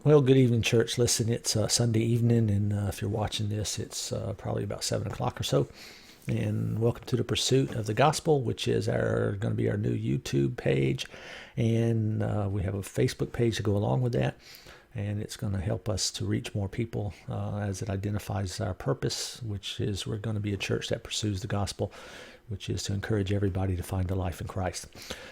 Well, good evening, church. Listen, it's Sunday evening, and if you're watching this, it's probably about 7 o'clock or so. And welcome to the Pursuit of the Gospel, which is going to be our new YouTube page, and we have a Facebook page to go along with that. And it's going to help us to reach more people as it identifies our purpose, which is we're going to be a church that pursues the gospel, which is to encourage everybody to find a life in Christ.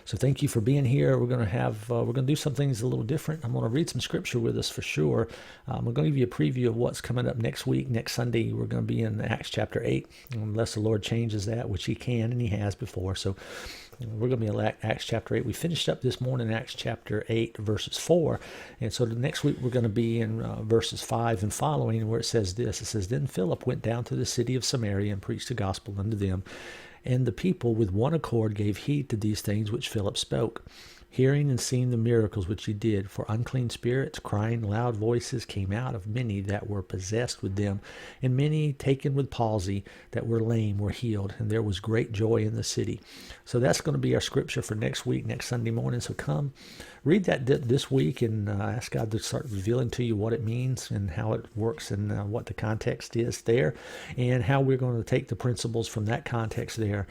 So thank you for being here. We're going to do some things a little different. I'm going to read some scripture with us for sure. We're going to give you a preview of what's coming up next week. Next Sunday, we're going to be in Acts chapter 8, unless the Lord changes that, which he can and he has before. So we're going to be in Acts chapter 8. We finished up this morning Acts chapter 8, verses 4. And so the next week we're going to be in verses 5 and following, where it says this. It says, "Then Philip went down to the city of Samaria and preached the gospel unto them. And the people with one accord gave heed to these things which Philip spoke, hearing and seeing the miracles which he did. For unclean spirits, crying loud voices, came out of many that were possessed with them, and many taken with palsy that were lame were healed. And there was great joy in the city." So that's going to be our scripture for next week, next Sunday morning. So come read that this week and ask God to start revealing to you what it means and how it works and what the context is there, and how we're going to take the principles from that context there,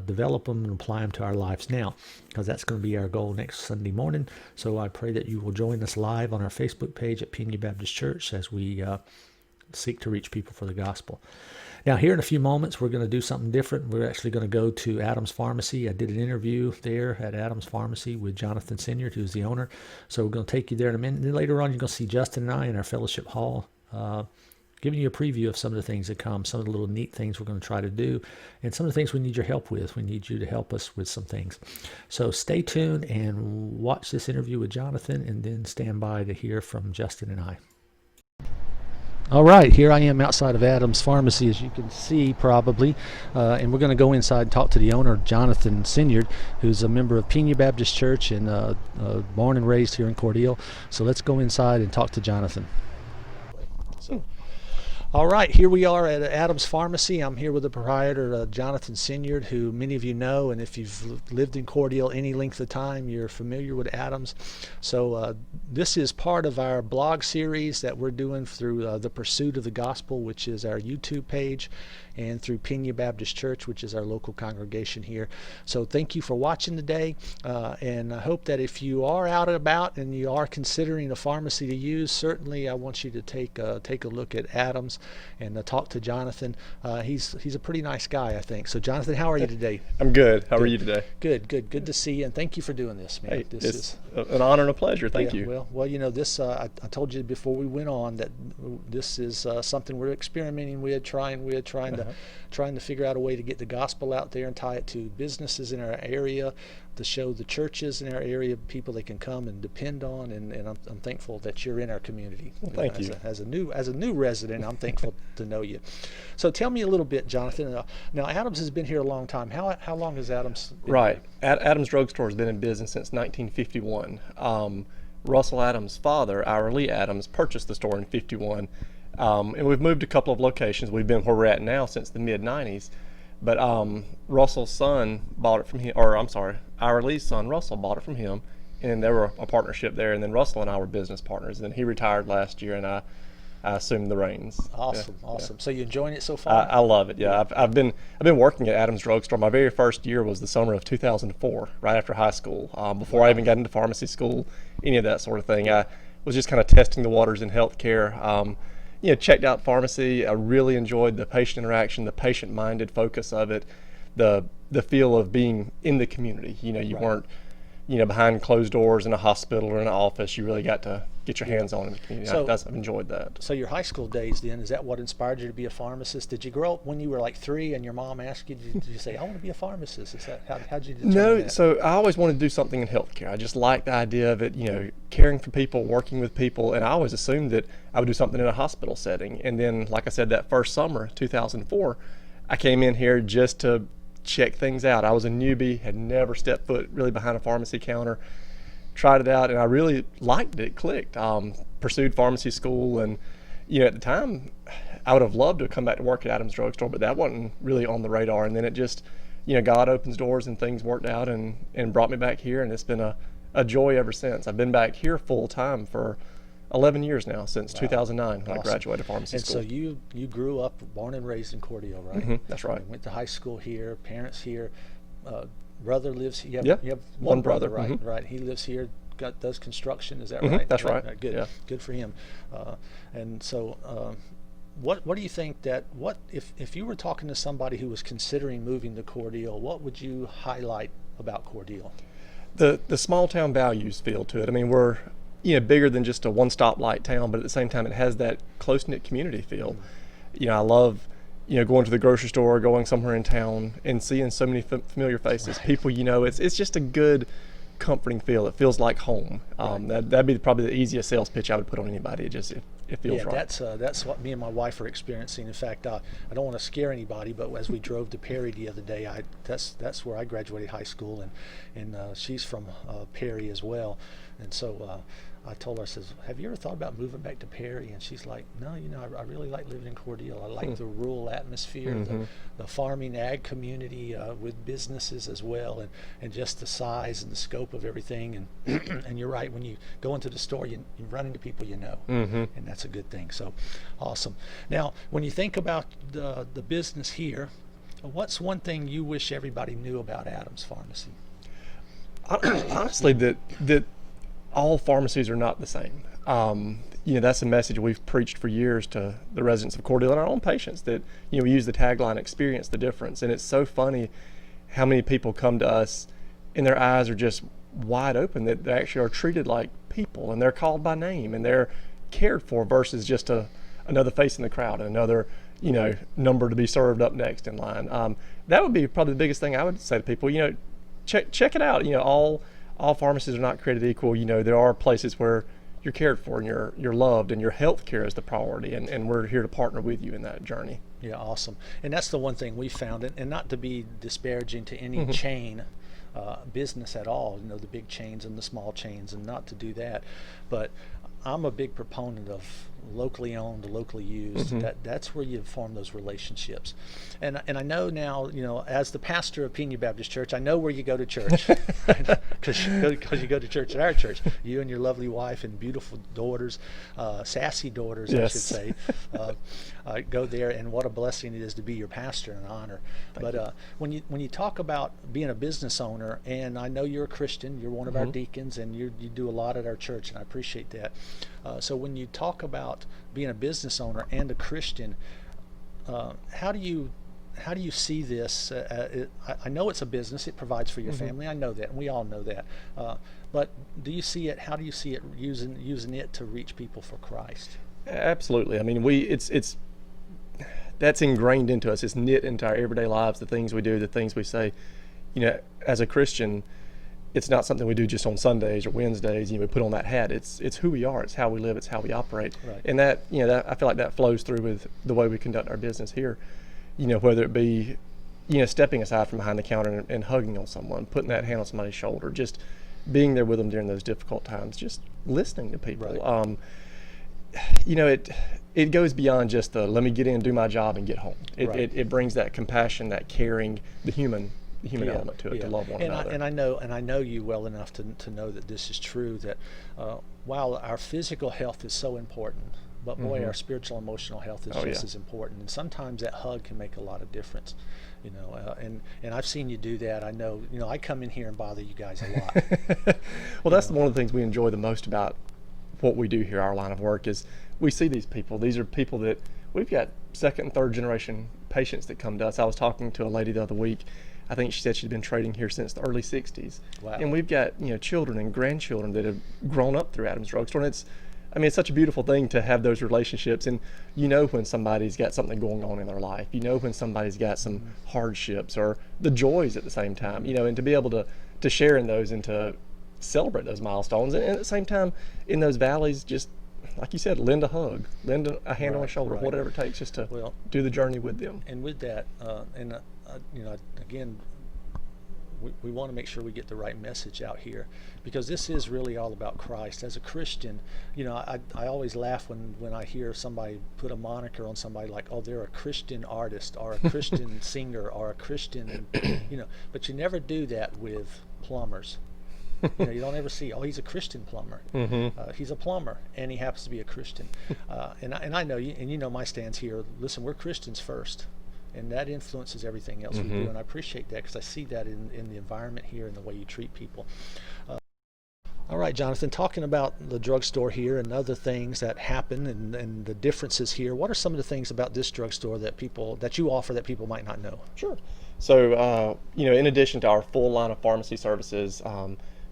develop them and apply them to our lives now, because that's going to be our goal next Sunday morning. So I pray that you will join us live on our Facebook page at Pena Baptist Church as we seek to reach people for the gospel. Now, here in a few moments, we're going to do something different. We're actually going to go to Adams Pharmacy. I did an interview there at Adams Pharmacy with Jonathan Sinyard, who's the owner. So we're going to take you there in a minute. And then later on, you're going to see Justin and I in our fellowship hall, giving you a preview of some of the things that come, some of the little neat things we're going to try to do, and some of the things we need your help with. We need you to help us with some things. So stay tuned and watch this interview with Jonathan, and then stand by to hear from Justin and I. All right, here I am outside of Adams Pharmacy, as you can see probably, and we're going to go inside and talk to the owner, Jonathan Sinyard, who's a member of Pena Baptist Church and born and raised here in Cordele. So let's go inside and talk to Jonathan. All right, here we are at Adams Pharmacy. I'm here with the proprietor, Jonathan Sinyard, who many of you know, and if you've lived in Cordele any length of time, you're familiar with Adams. So this is part of our blog series that we're doing through the Pursuit of the Gospel, which is our YouTube page, and through Pena Baptist Church, which is our local congregation here. So thank you for watching today, and I hope that if you are out and about and you are considering a pharmacy to use, certainly I want you to take a look at Adams and talk to Jonathan. He's a pretty nice guy, I think. So Jonathan, how are you today? I'm good. How are you today? Good to see you, and thank you for doing this, man. Hey, it's an honor and a pleasure. Thank you. Well, you know, this I told you before we went on that this is something we're experimenting with, trying to figure out a way to get the gospel out there and tie it to businesses in our area, to show the churches in our area people they can come and depend on, and I'm thankful that you're in our community. Well, thank you. As a new resident, I'm thankful to know you. So tell me a little bit, Jonathan. Now Adams has been here a long time. How long has Adams been Right. Adams Drugstore has been in business since 1951. Russell Adams' father, Ira Lee Adams, purchased the store in 51. And we've moved a couple of locations. We've been where we're at now since the mid-90s. But Russell's son bought it from him, or I'm sorry, Ira Lee's son, Russell, bought it from him. And there were a partnership there. And then Russell and I were business partners. And then he retired last year, and I assumed the reins. Awesome. Yeah. So you enjoying it so far? I love it. Yeah, I've been working at Adams Drugstore. My very first year was the summer of 2004, right after high school. Before I even got into pharmacy school, any of that sort of thing. I was just kind of testing the waters in healthcare. Checked out pharmacy. I really enjoyed the patient interaction, the patient-minded focus of it, the feel of being in the community. You Right. weren't behind closed doors in a hospital or in an office. You really got to get your hands on in the community. I've enjoyed that. So your high school days then, is that what inspired you to be a pharmacist? Did you grow up when you were like 3 and your mom asked you, did you say, I want to be a pharmacist? Is that, how'd you determine No, that? so I always wanted to do something in healthcare. I just liked the idea of it, caring for people, working with people, and I always assumed that I would do something in a hospital setting. And then, like I said, that first summer, 2004, I came in here just to check things out. I was a newbie, had never stepped foot really behind a pharmacy counter, tried it out, and I really liked it, clicked. Pursued pharmacy school, and at the time I would have loved to come back to work at Adams Drugstore, but that wasn't really on the radar. And then it just, God opens doors and things worked out and brought me back here, and it's been a joy ever since. I've been back here full time for 11 years now, since Wow. 2009 when I Awesome. graduated pharmacy And school. so you grew up, born and raised in Cordele, right? That's right. Went to high school here, parents here, uh, brother lives here. Yeah. You have One one brother, brother. right? Right. He lives here. Does construction. Is that right? That's right. Good. Yeah. Good for him. And so, what do you think that what if you were talking to somebody who was considering moving to Cordele, what would you highlight about Cordele? The small town values feel to it. I mean, we're bigger than just a one stoplight town, but at the same time, it has that close knit community feel. I love going to the grocery store, going somewhere in town, and seeing so many familiar faces. Right. People, it's just a good, comforting feel. It feels like home. Right. That'd be probably the easiest sales pitch I would put on anybody. It feels Yeah, right. that's what me and my wife are experiencing. In fact, I don't want to scare anybody, but as we drove to Perry the other day, that's where I graduated high school, and she's from Perry as well, and so I told her, I says, have you ever thought about moving back to Perry? And she's like, no, I really like living in Cordele. I like the rural atmosphere, the farming ag community with businesses as well, and just the size and the scope of everything. And and you're right, when you go into the store, you run into people and that's a good thing. So awesome. Now, when you think about the business here, what's one thing you wish everybody knew about Adams Pharmacy? Honestly, that all pharmacies are not the same. That's a message we've preached for years to the residents of Cordele and our own patients, that we use the tagline, experience the difference. And it's so funny how many people come to us and their eyes are just wide open, that they actually are treated like people and they're called by name and they're cared for, versus just another face in the crowd and another number to be served up next in line. That would be probably the biggest thing I would say to people. Check it out. All pharmacies are not created equal. There are places where you're cared for and you're loved, and your health care is the priority, and we're here to partner with you in that journey. Yeah, awesome. And that's the one thing we found, and not to be disparaging to any chain business at all, the big chains and the small chains, and not to do that, but I'm a big proponent of locally owned, locally used. That's where you form those relationships. And I know now, as the pastor of Pena Baptist Church, I know where you go to church, because you go to church at our church. You and your lovely wife and beautiful daughters, sassy daughters, Yes. I should say, go there. And what a blessing it is to be your pastor, and an honor. But when you talk about being a business owner, and I know you're a Christian, you're one of our deacons, and you do a lot at our church, and I appreciate that. So when you talk about being a business owner and a Christian, how do you see this? I know it's a business; it provides for your family. I know that, and we all know that. But do you see it? How do you see it using it to reach people for Christ? Absolutely. I mean, it's that's ingrained into us. It's knit into our everyday lives. The things we do, the things we say. As a Christian, it's not something we do just on Sundays or Wednesdays. We put on that hat. It's who we are. It's how we live. It's how we operate. Right. And that I feel like that flows through with the way we conduct our business here. Whether it be stepping aside from behind the counter and hugging on someone, putting that hand on somebody's shoulder, just being there with them during those difficult times, just listening to people. Right. It goes beyond just the let me get in and do my job and get home. Right. It brings that compassion, that caring, the human element to it, to love one another. And I know you well enough to know that this is true, that while our physical health is so important, but boy, our spiritual emotional health is just as important. And sometimes that hug can make a lot of difference, and I've seen you do that. I know, I come in here and bother you guys a lot. Well, that's one of the things we enjoy the most about what we do here, our line of work, is we see these people. These are people that we've got second and third generation patients that come to us. I was talking to a lady the other week. I think she said she'd been trading here since the early 60s. Wow. And we've got, children and grandchildren that have grown up through Adams Drugstore. And it's such a beautiful thing to have those relationships. And when somebody's got something going on in their life, when somebody's got some hardships or the joys at the same time, and to be able to share in those and to celebrate those milestones. And at the same time, in those valleys, just like you said, lend a hug, lend a hand on the shoulder, right. whatever it takes, just to Well, do the journey with them. And with that, again, we want to make sure we get the right message out here, because this is really all about Christ. As a Christian, I always laugh when I hear somebody put a moniker on somebody like, oh, they're a Christian artist or a Christian singer or a Christian, but you never do that with plumbers. You don't ever see, oh, he's a Christian plumber. He's a plumber, and he happens to be a Christian. And I know you, and you know my stance here. Listen, we're Christians first, and that influences everything else we do. And I appreciate that because I see that in the environment here and the way you treat people. All right, Jonathan, talking about the drugstore here and other things that happen and the differences here, what are some of the things about this drugstore that you offer that people might not know? Sure. So, in addition to our full line of pharmacy services,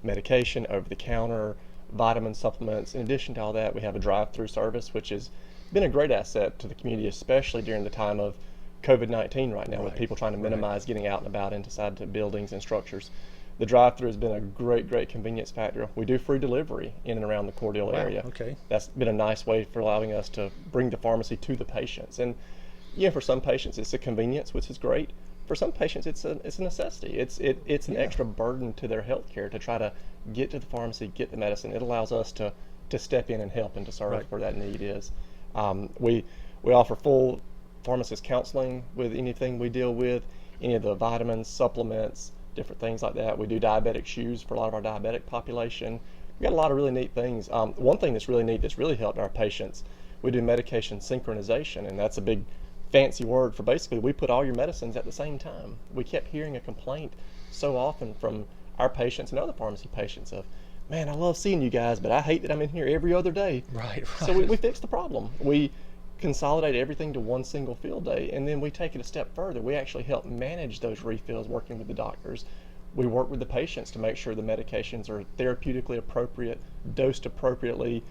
medication, over-the-counter, vitamin supplements, in addition to all that, we have a drive-through service, which has been a great asset to the community, especially during the time of COVID-19 right now, with people trying to minimize getting out and about inside the buildings and structures. The drive-through has been a great convenience factor. We do free delivery in and around the Cordele area. Okay. That's been a nice way for allowing us to bring the pharmacy to the patients. And for some patients it's a convenience, which is great. For some patients it's a necessity. It's an extra burden to their health care to try to get to the pharmacy, get the medicine. It allows us to step in and help and to serve where that need is. We offer full pharmacist counseling with anything we deal with, any of the vitamins, supplements, different things like that. We do diabetic shoes for a lot of our diabetic population. We've got a lot of really neat things. One thing that's really neat that's really helped our patients, we do medication synchronization, and that's a big fancy word for basically we put all your medicines at the same time. We kept hearing a complaint so often from our patients and other pharmacy patients of, man, I love seeing you guys, but I hate that I'm in here every other day. Right. So we fixed the problem. We consolidate everything to one single fill day, and then we take it a step further. We actually help manage those refills working with the doctors. We work with the patients to make sure the medications are therapeutically appropriate, dosed appropriately,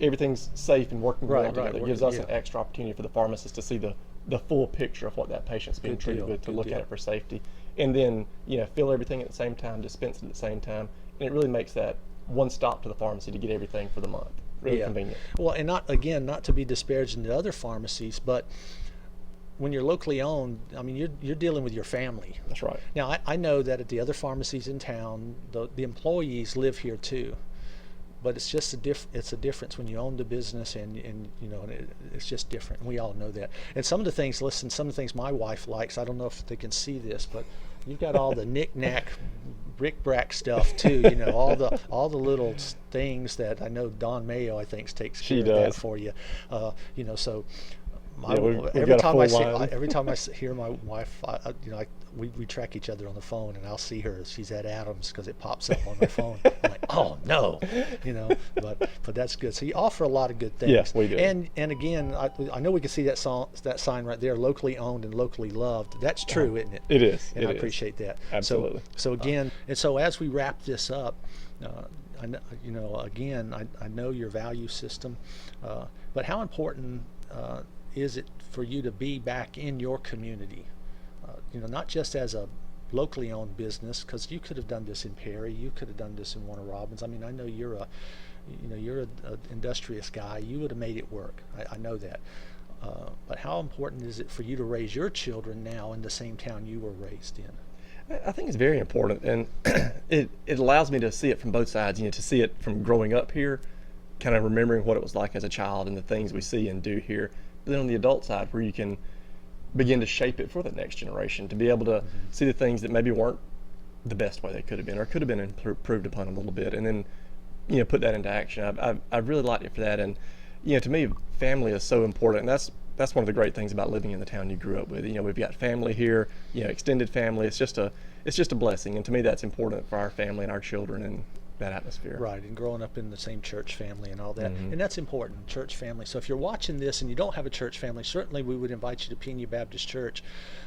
everything's safe and working well together. It gives us an extra opportunity for the pharmacist to see the full picture of what that patient's being treated with, to look at it for safety, and then fill everything at the same time, dispense it at the same time, and it really makes that one stop to the pharmacy to get everything for the month. Really convenient. Well, and not to be disparaging to other pharmacies, but when you're locally owned, I mean, you're dealing with your family. That's right. Now, I know that at the other pharmacies in town, the employees live here too, but it's just it's a difference when you own the business and it's just different. We all know that. And some of the things my wife likes, I don't know if they can see this, but you've got all the knick-knack brick-brack stuff too, all the little things that I know Don Mayo, I think, takes care of that for you. So every time I hear my wife, we track each other on the phone, and I'll see her. She's at Adams because it pops up on my phone. I'm like, oh no, but that's good. So you offer a lot of good things. Yes, we do. And again, I know we can see that sign right there, locally owned and locally loved. That's true, isn't it? It is. And I appreciate that. Absolutely. So again, and so as we wrap this up, I know your value system, but how important is it for you to be back in your community? Not just as a locally owned business, because you could have done this in Perry, you could have done this in Warner Robins. I mean, I know you're an industrious guy. You would have made it work. I know that. But how important is it for you to raise your children now in the same town you were raised in? I think it's very important, and it allows me to see it from both sides. To see it from growing up here, kind of remembering what it was like as a child and the things we see and do here. But then on the adult side, where you can begin to shape it for the next generation, to be able to see the things that maybe weren't the best way they could have been, or could have been improved upon a little bit, and then put that into action. I really liked it for that, and to me, family is so important, and that's one of the great things about living in the town you grew up with. We've got family here, extended family. It's just a blessing, and to me, that's important for our family and our children and that atmosphere. Right, and growing up in the same church family and all that, and that's important, church family. So if you're watching this and you don't have a church family, certainly we would invite you to Pena Baptist Church,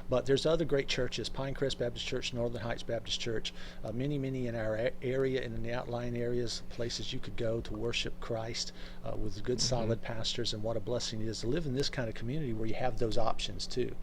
but there's other great churches, Pinecrest Baptist Church, Northern Heights Baptist Church, many in our area and in the outlying areas, places you could go to worship Christ with good solid pastors, and what a blessing it is to live in this kind of community where you have those options too.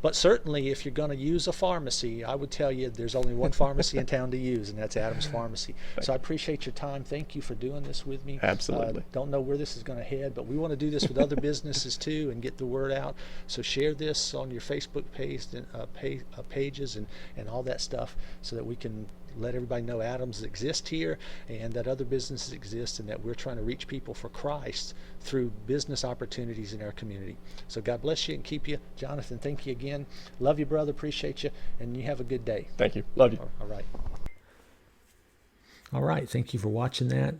But certainly, if you're going to use a pharmacy, I would tell you there's only one pharmacy in town to use, and that's Adams Pharmacy. So I appreciate your time. Thank you for doing this with me. Absolutely. Don't know where this is going to head, but we want to do this with other businesses too and get the word out. So share this on your Facebook pages and all that stuff, so that we can let everybody know Adams exists here and that other businesses exist, and that we're trying to reach people for Christ through business opportunities in our community. So God bless you and keep you. Jonathan, thank you again. Love you, brother. Appreciate you. And you have a good day. Thank you. Love you. All right. All right, thank you for watching that.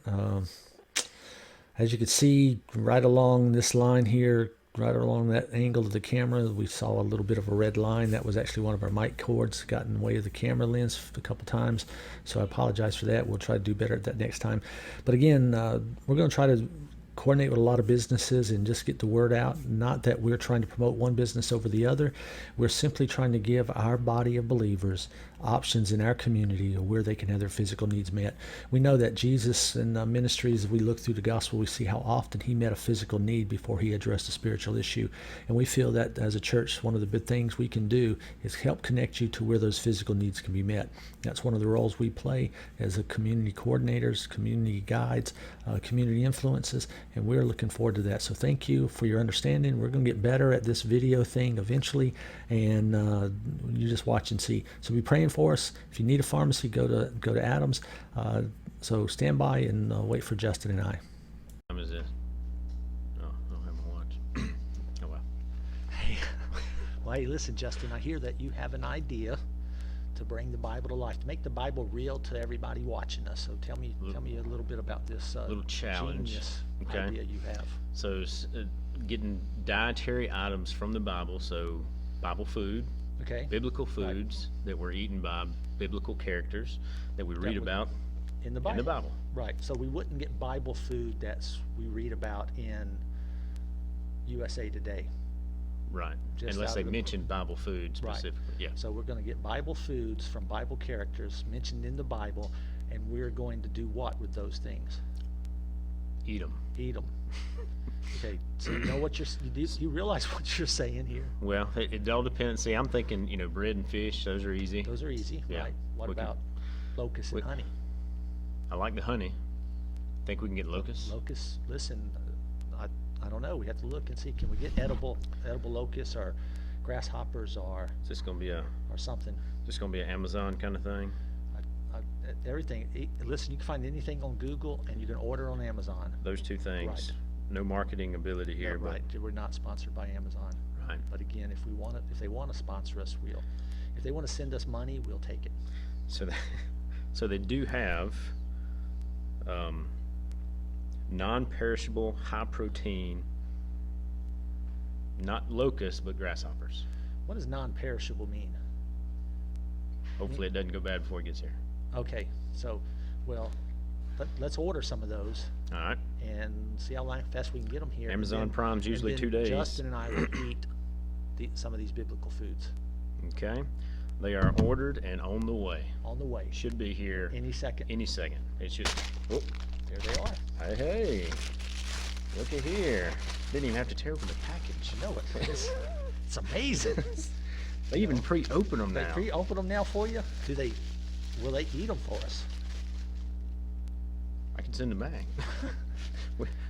As you can see, right along this line here, right along that angle of the camera, we saw a little bit of a red line. That was actually one of our mic cords got in the way of the camera lens a couple times, so I apologize for that. We'll try to do better at that next time. But again, we're going to try to coordinate with a lot of businesses and just get the word out. Not that we're trying to promote one business over the other. We're simply trying to give our body of believers options in our community of where they can have their physical needs met. We know that Jesus in ministries, as we look through the gospel, we see how often he met a physical need before he addressed a spiritual issue. And we feel that as a church, one of the big things we can do is help connect you to where those physical needs can be met. That's one of the roles we play as a community coordinators, community guides, community influences, and we're looking forward to that. So thank you for your understanding. We're going to get better at this video thing eventually, and you just watch and see. So be praying for us. If you need a pharmacy, go to Adams. So stand by and wait for Justin and I. What time is this? Oh, I don't have my watch. Oh well. Hey, well, hey, listen, Justin, I hear that you have an idea to bring the Bible to life, to make the Bible real to everybody watching us. So tell me a little bit about this Little challenge. genius Okay. idea you have. So getting dietary items from the Bible, so Bible food, Okay. biblical foods that were eaten by biblical characters that we read would- about In the Bible. in the Bible. Right. So we wouldn't get Bible food we read about in USA Today. Right. Just Unless out they of the- mention Bible food Right. specifically. Yeah. So we're going to get Bible foods from Bible characters mentioned in the Bible, and we're going to do what with those things? Eat them. Eat them. Okay. So you know what you realize what you're saying here? Well, it all depends. See, I'm thinking, bread and fish, those are easy. Those are easy, Yeah. right? What We can- about locusts and honey? I like the honey. Think we can get locusts? Locusts. Listen, I don't know. We have to look and see. Can we get edible locusts or grasshoppers or Is this gonna be something? an Amazon kind of thing? Everything. Listen, you can find anything on Google and you can order on Amazon. Those two things. Right. No marketing ability here, Right. We're not sponsored by Amazon. but right. But again, if they want to sponsor us, we'll. If they want to send us money, we'll take it. So so they do have non-perishable, high protein, not locusts, but grasshoppers. What does non-perishable mean? Hopefully it doesn't go bad before it gets here. Okay, so, well, let's order some of those All right. and see how fast we can get them here. and Amazon then- Prime's and usually then 2 days. Justin and I will eat some of these biblical foods Okay. They are ordered and on the way. on the way. Should be here Any second. any second. It's just, oh, There they are. hey, look at here. Didn't even have to tear open the package. I know it. It's amazing. They even pre-open them They now. pre-open them now for you? Will they eat them for us? I can send them back.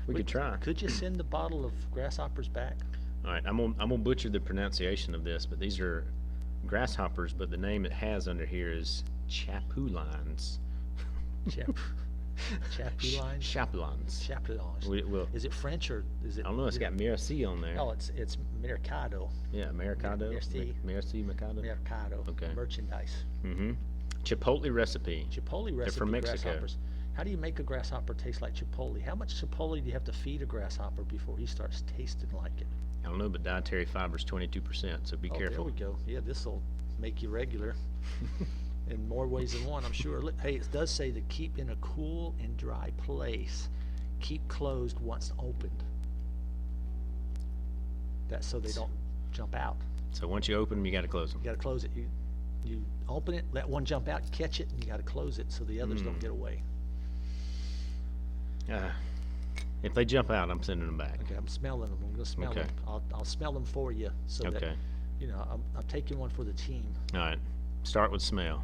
we could try. Could you send the bottle of grasshoppers back? All right, I'm gonna butcher the pronunciation of this, but these are grasshoppers, but the name it has under here is chapulines. Chapulines? Chapulines. Chapulines. Well, Is it French or is it? I don't know. It's got merci on there. Oh, it's Mercado. Yeah, Mercado. Merci. Merci Mercado. Mercado. Okay. Merchandise. Mm-hmm. Chipotle recipe. Chipotle recipe from Mexico. grasshoppers. How do you make a grasshopper taste like chipotle? How much chipotle do you have to feed a grasshopper before he starts tasting like it? I don't know, but dietary fiber is 22%, so be Oh, there careful. we go. Yeah, this will make you regular in more ways than one, I'm sure. Hey, it does say to keep in a cool and dry place. Keep closed once opened. That's so they don't jump out. So once you open them, you got to close them. You got to close it. You open it, let one jump out, catch it, and you got to close it so the others don't get away. If they jump out, I'm sending them back. Okay, I'm smelling them. I'm gonna smell Okay. them. I'll smell them for you so that Okay. I'm taking one for the team. All right. Start with smell,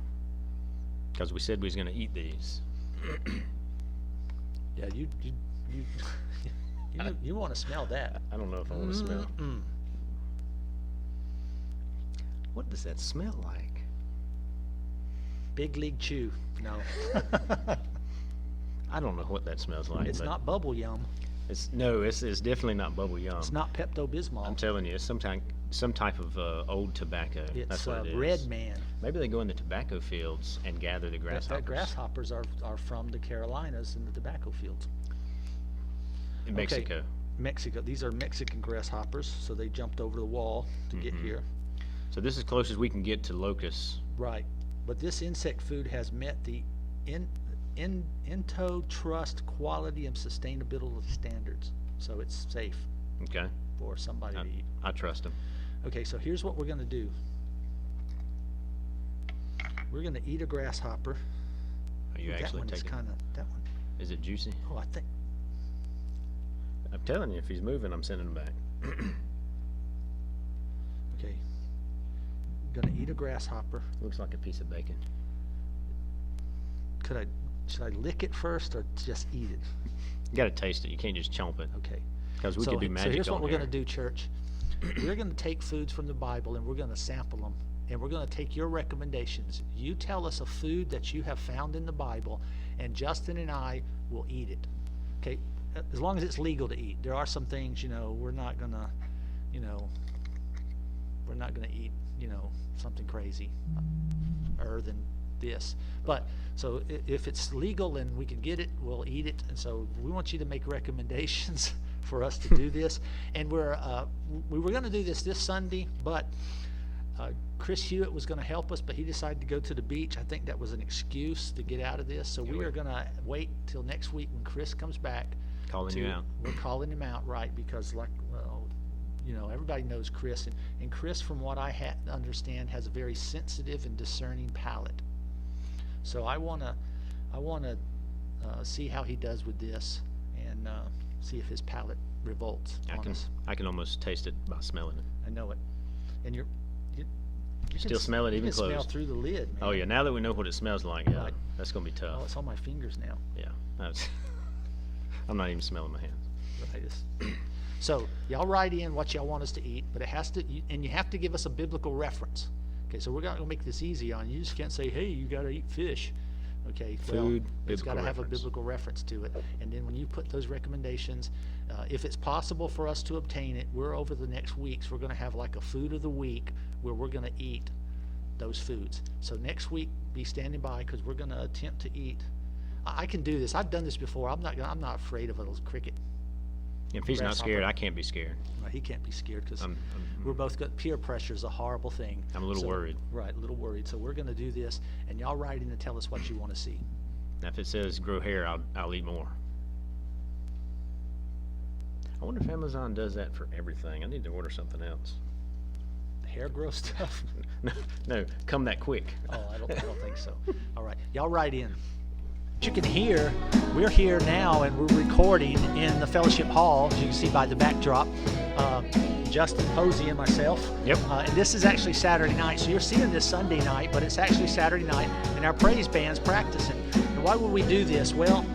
because we said we was going to eat these. Yeah, you want to smell that? I don't know if I want to smell. What does that smell like? Big League Chew. No, I don't know what that smells like. it's but not Bubble Yum. It's definitely not bubble yum. It's not Pepto I'm Bismol. telling you, it's some some type of old tobacco. It's That's what it is. Red Man. Maybe they go in the tobacco fields and gather the grasshoppers. Grasshoppers are from the Carolinas and the tobacco fields. In Okay. Mexico. Mexico. These are Mexican grasshoppers, so they jumped over the wall to get Mm-hmm. here. So this is as close as we can get to locusts. Right. But this insect food has met the INTO Trust quality and sustainability standards. So it's safe Okay. for somebody to eat. I trust them. Okay, so here's what we're going to do. We're going to eat a grasshopper. Are you Ooh, that actually one is taking? kind of, that one. Is it juicy? Oh, I think, I'm telling you, if he's moving, I'm sending him back. okay. Going to eat a grasshopper. Looks like a piece of bacon. Should I lick it first or just eat it? You got to taste it. You can't just chomp it. Okay. Because we could do magic So here's what on we're here. going to do, church. We're going to take foods from the Bible and we're going to sample them. And we're going to take your recommendations. You tell us a food that you have found in the Bible, and Justin and I will eat it. Okay? As long as it's legal to eat. There are some things, we're not going to, we're not going to eat, something crazy than this. But so if it's legal and we can get it, we'll eat it. And so we want you to make recommendations for us to do this. And we were going to do this Sunday, but Chris Hewitt was going to help us, but he decided to go to the beach. I think that was an excuse to get out of this. So we are going to wait till next week when Chris comes back. Calling you out. We're calling him out, right? Because everybody knows Chris, and Chris, from what I understand, has a very sensitive and discerning palate. So I want to see how he does with this, and see if his palate revolts on us. I can almost taste it by smelling it. I know it, and you Still smell it you even can smell closed. through the lid, man. Oh yeah, now that we know what it smells like, yeah, Right. that's gonna be Oh, tough. it's on my fingers now. Yeah, I'm not even smelling my hands. So y'all write in what y'all want us to eat, but it has to, and you have to give us a biblical reference. Okay, so we're gonna make this easy on you. You just can't say, "Hey, you gotta eat fish." Okay, Food, it's got to biblical have a reference. biblical reference to it. And then when you put those recommendations, if it's possible for us to obtain it, we're over the next weeks, we're going to have like a food of the week where we're going to eat those foods. So next week, be standing by because we're going to attempt to eat. I can do this. I've done this before. I'm not afraid of a cricket. If he's not Grasshopper. scared, I can't be scared. He can't be scared because I'm- we're both got peer pressure is a horrible thing. I'm a little worried. Right, a little worried. So we're going to do this, and y'all write in and tell us what you want to see. Now, if it says grow hair, I'll eat more. I wonder if Amazon does that for everything. I need to order something else. Hair growth stuff. No, come that quick. Oh, I don't think so. All right, y'all write in. You can hear, we're here now and we're recording in the fellowship hall, as you can see by the backdrop. Justin Posey and myself. Yep. And this is actually Saturday night. So you're seeing this Sunday night, but it's actually Saturday night, and our praise band's practicing. And why would we do this? Well,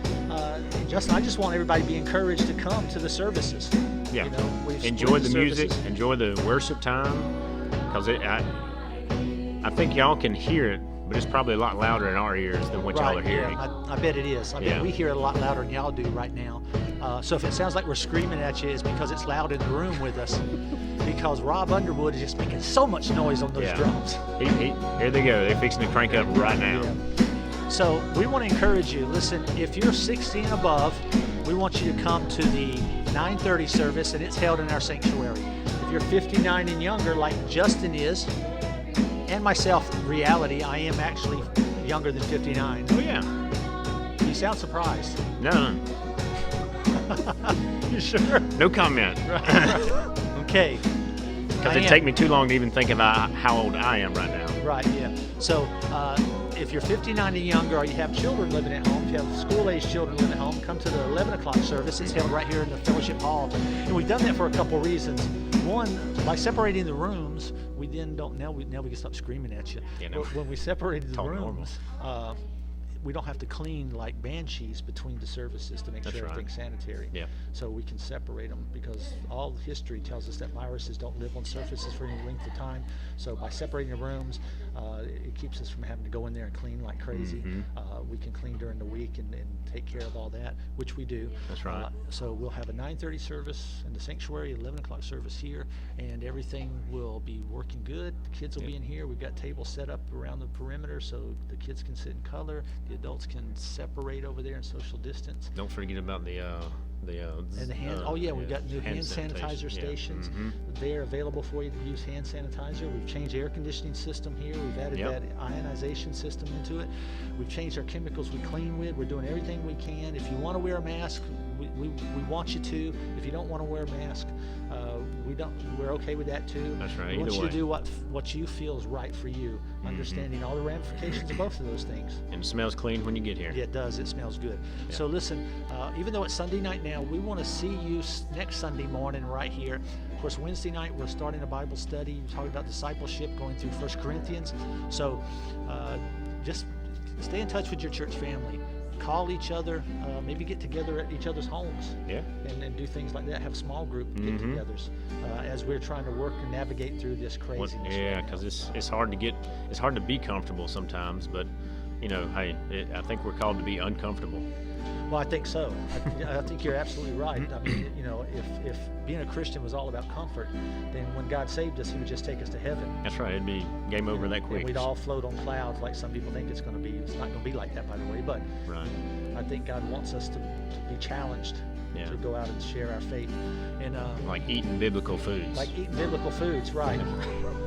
Justin, I just want everybody to be encouraged to come to the services. Yeah. You know, we've Enjoy split the music. services. Enjoy the worship time. Because I think y'all can hear it, but it's probably a lot louder in our ears than what y'all are hearing. Yeah, I bet it is. I bet Yeah. we hear it a lot louder than y'all do right now. So if it sounds like we're screaming at you, it's because it's loud in the room with us. Because Rob Underwood is just making so much noise on those Yeah. drums. Here they go. They're fixing to crank up right now. So we want to encourage you. Listen, if you're 60 and above, we want you to come to the 9:30 service, and it's held in our sanctuary. If you're 59 and younger, like Justin is, and myself, reality, I am actually younger than 59. Oh yeah. You sound surprised. No, You sure? no comment. Okay. Because I it'd am. take me too long to even think about how old I am right now. Right, yeah. So if you're 59 and younger, or you have children living at home, if you have school-aged children living at home, come to the 11 o'clock service. It's held right here in the fellowship hall. And we've done that for a couple reasons. One, by separating the rooms, we then don't, now we can stop screaming at you. You know. When we separated the Talk normal. rooms, we don't have to clean like banshees between the services to make That's sure right. everything's sanitary. Yeah. So we can separate them because all history tells us that viruses don't live on surfaces for any length of time. So by separating the rooms, It keeps us from having to go in there and clean like crazy. We can clean during the week and take care of all that, which we do. That's right. So we'll have a 9:30 service in the sanctuary, 11 o'clock service here, and everything will be working good. The kids will be in here. We've got tables set up around the perimeter so the kids can sit in color. The adults can separate over there and social distance. Don't forget about the And the hand, we've got new hand sanitizer Yeah. stations. They're available for you to use hand sanitizer. We've changed the air conditioning system here. We've added Yep. that ionization system into it. We've changed our chemicals we clean with. We're doing everything we can. If you want to wear a mask, we want you to. If you don't want to wear a mask, we're okay with that too. That's right, We want either you way. to do what you feel is right for you, understanding all the ramifications of both of those things. And it smells clean when you get here. Yeah, it does. It smells good. So listen, even though it's Sunday night now, we want to see you next Sunday morning right here. Of course, Wednesday night we're starting a Bible study. We're talking about discipleship, going through 1 Corinthians. So just stay in touch with your church family. Call each other, maybe get together at each other's homes. Yeah. And do things like that. Have small group get-togethers as we're trying to work and navigate through this craziness. Yeah, right because now. it's hard to be comfortable sometimes, but hey, I think we're called to be uncomfortable. Well, I think so. I think you're absolutely right. I mean, if being a Christian was all about comfort, then when God saved us, He would just take us to heaven. That's right. It'd be game over that quick. And we'd all float on clouds like some people think it's going to be. It's not going to be like that, by the way. But Right. I think God wants us to be challenged Yeah. to go out and share our faith. And Like eating biblical foods. like eating biblical foods, right?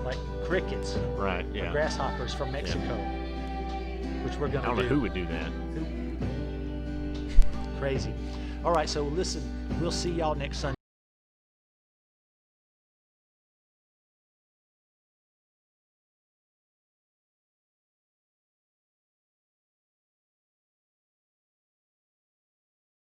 Like crickets, Right. or Yeah. grasshoppers from Mexico, which we're I going don't to know do. who would do that. Crazy. All right, so listen, we'll see y'all next Sunday.